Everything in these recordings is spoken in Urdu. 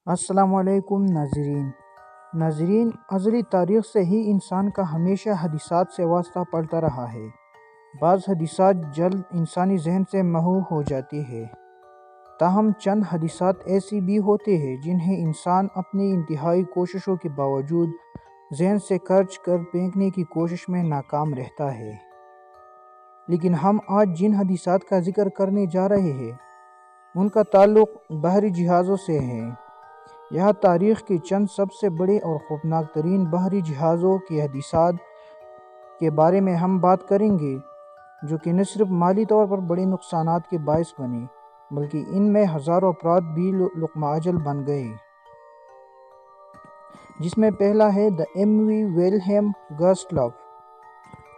السلام علیکم ناظرین، ازلی تاریخ سے ہی انسان کا ہمیشہ حدیثات سے واسطہ پڑتا رہا ہے۔ بعض حدیثات جلد انسانی ذہن سے محو ہو جاتی ہے، تاہم چند حدیثات ایسی بھی ہوتی ہیں جنہیں انسان اپنی انتہائی کوششوں کے باوجود ذہن سے کرچ کر پھینکنے کی کوشش میں ناکام رہتا ہے۔ لیکن ہم آج جن حدیثات کا ذکر کرنے جا رہے ہیں ان کا تعلق بحری جہازوں سے ہے۔ یہاں تاریخ کے چند سب سے بڑے اور خوفناک ترین بحری جہازوں کی حادثات کے بارے میں ہم بات کریں گے، جو کہ نہ صرف مالی طور پر بڑے نقصانات کے باعث بنے بلکہ ان میں ہزاروں افراد بھی لقمہ اجل بن گئے۔ جس میں پہلا ہے دا ایم وی ویلہیلم گسٹاف۔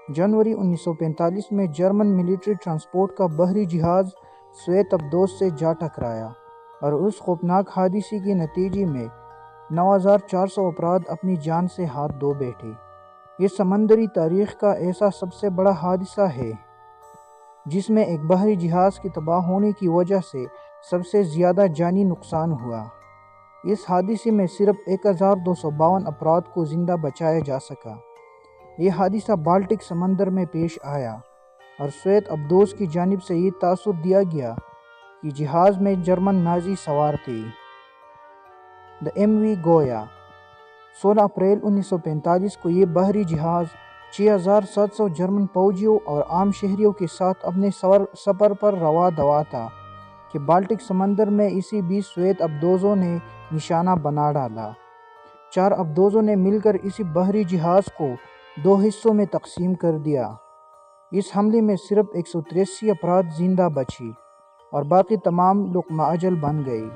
جنوری 1945 میں جرمن ملٹری ٹرانسپورٹ کا بحری جہاز سویت ابدوس سے جا ٹکرایا اور اس خوفناک حادثے کے نتیجے میں 9400 افراد اپنی جان سے ہاتھ دھو بیٹھے۔ یہ سمندری تاریخ کا ایسا سب سے بڑا حادثہ ہے جس میں ایک بحری جہاز کے تباہ ہونے کی وجہ سے سب سے زیادہ جانی نقصان ہوا۔ اس حادثے میں صرف 1252 افراد کو زندہ بچایا جا سکا۔ یہ حادثہ بالٹک سمندر میں پیش آیا اور سویت ابدوس کی جانب سے یہ تاثر دیا گیا کہ جہاز میں جرمن نازی سوار تھے۔ دا ایم وی گویا۔ 16 اپریل 1945 کو یہ بحری جہاز 6700 جرمن فوجیوں اور عام شہریوں کے ساتھ اپنے سفر پر رواں دوا تھا کہ بالٹک سمندر میں اسی بیچ سویت ابدوزوں نے نشانہ بنا ڈالا۔ 4 ابدوزوں نے مل کر اسی بحری جہاز کو 2 حصوں میں تقسیم کر دیا۔ اس حملے میں صرف 183 افراد زندہ بچے اور باقی تمام لقمہ اجل بن گئے۔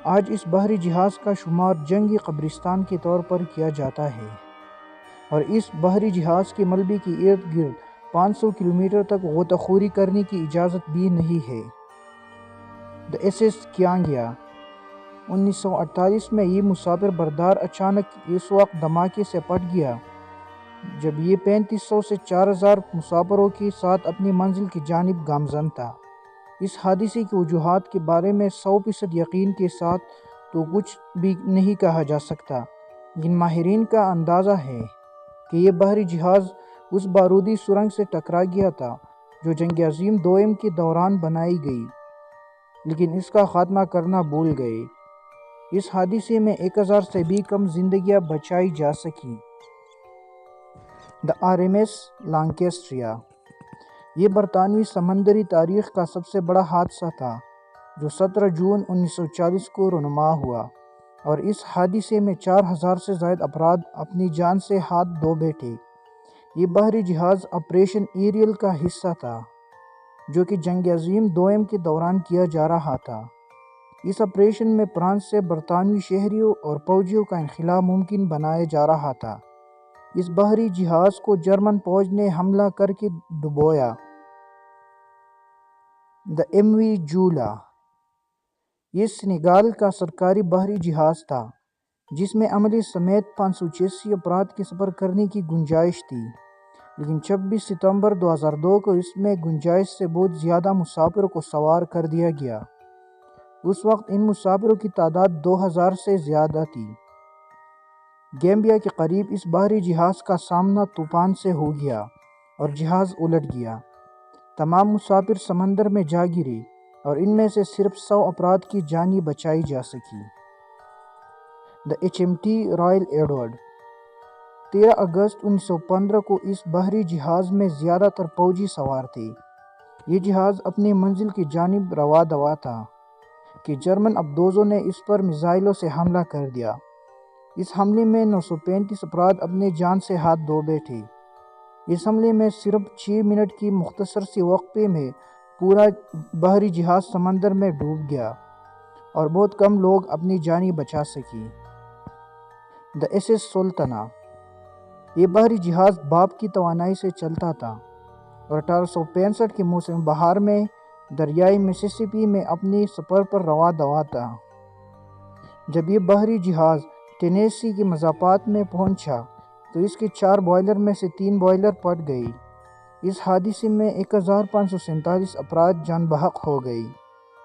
آج اس بحری جہاز کا شمار جنگی قبرستان کے طور پر کیا جاتا ہے اور اس بحری جہاز کے ملبے کے ارد گرد 500 کلومیٹر تک غوطہ خوری کرنے کی اجازت بھی نہیں ہے۔ The S S کیانگیا۔ 1948 میں یہ مسافر بردار اچانک اس وقت دھماکے سے پھٹ گیا جب یہ 3500 سے 4000 مسافروں کے ساتھ اپنی منزل کی جانب گامزن تھا۔ اس حادثے کی وجوہات کے بارے میں 100% یقین کے ساتھ تو کچھ بھی نہیں کہا جا سکتا، لیکن ماہرین کا اندازہ ہے کہ یہ بحری جہاز اس بارودی سرنگ سے ٹکرا گیا تھا جو جنگ عظیم دوئم کے دوران بنائی گئی، لیکن اس کا خاتمہ کرنا بھول گئے۔ اس حادثے میں 1000 سے بھی کم زندگیاں بچائی جا سکیں۔ دا آر ایم ایس لانکیسٹریا۔ یہ برطانوی سمندری تاریخ کا سب سے بڑا حادثہ تھا جو 17 جون 1940 کو رونما ہوا اور اس حادثے میں 4000 سے زائد افراد اپنی جان سے ہاتھ دھو بیٹھے۔ یہ بحری جہاز آپریشن ایریل کا حصہ تھا جو کہ جنگ عظیم دوئم کے دوران کیا جا رہا تھا۔ اس آپریشن میں فرانس سے برطانوی شہریوں اور فوجیوں کا انخلا ممکن بنایا جا رہا تھا۔ اس بحری جہاز کو جرمن فوج نے حملہ کر کے ڈبویا۔ دا ایم وی جولا۔ یہ سینیگال کا سرکاری بحری جہاز تھا جس میں عملے سمیت 586 افراد کے سفر کرنے کی گنجائش تھی، لیکن 26 ستمبر 2002 کو اس میں گنجائش سے بہت زیادہ مسافروں کو سوار کر دیا گیا۔ اس وقت ان مسافروں کی تعداد 2000 سے زیادہ تھی۔ گیمبیا کے قریب اس بحری جہاز کا سامنا طوفان سے ہو گیا اور جہاز الٹ گیا۔ تمام مسافر سمندر میں جا گرے اور ان میں سے صرف 100 افراد کی جانیں بچائی جا سکی۔ The H M T Royal Edward. 13 اگست 1915 کو اس بحری جہاز میں زیادہ تر فوجی سوار تھے۔ یہ جہاز اپنی منزل کی جانب رواں دوا تھا کہ جرمن ابدوزوں نے اس پر میزائلوں سے حملہ کر دیا۔ اس حملے میں 935 افراد اپنی جان سے ہاتھ دھو بیٹھے۔ اس حملے میں صرف 6 منٹ کی مختصر سی وقفے میں پورا بحری جہاز سمندر میں ڈوب گیا اور بہت کم لوگ اپنی جانیں بچا سکے۔ The S S سلطنہ۔ یہ بحری جہاز بھاپ کی توانائی سے چلتا تھا اور 1865 کے موسم بہار میں دریائے مسیسپی میں اپنی سفر پر رواں دوا تھا۔ جب یہ بحری جہاز ٹینیسی کے مضافات میں پہنچا تو اس کے 4 بوائلر میں سے 3 بوائلر پھٹ گئے۔ اس حادثے میں 1547 افراد جان بحق ہو گئے۔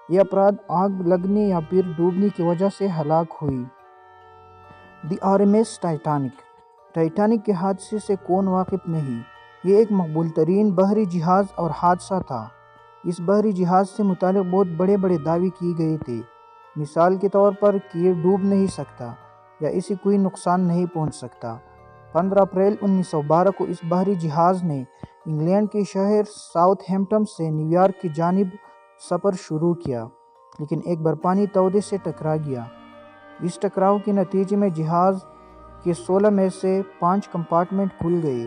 یہ افراد آگ لگنے یا پھر ڈوبنے کی وجہ سے ہلاک ہوئی۔ دی RMS ٹائٹینک۔ ٹائٹینک کے حادثے سے کون واقف نہیں؟ یہ ایک مقبول ترین بحری جہاز اور حادثہ تھا۔ اس بحری جہاز سے متعلق بہت بڑے بڑے دعوے کیے گئے تھے، مثال کے طور پر کہ یہ ڈوب نہیں سکتا یا اسے کوئی نقصان نہیں پہنچ سکتا۔ 15 اپریل 1912 کو اس بحری جہاز نے انگلینڈ کے شہر ساؤتھ ہیمپٹن سے نیویارک کی جانب سفر شروع کیا، لیکن ایک برفانی تودے سے ٹکرا گیا۔ اس ٹکراؤ کے نتیجے میں جہاز کے 16 میں سے 5 کمپارٹمنٹ کھل گئے۔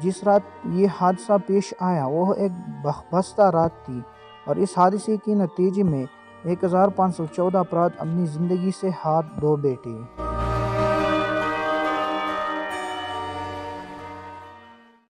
جس رات یہ حادثہ پیش آیا وہ ایک بخبستہ رات تھی، اور اس حادثے کے نتیجے میں 1514 افراد اپنی زندگی سے ہاتھ دھو بیٹھے۔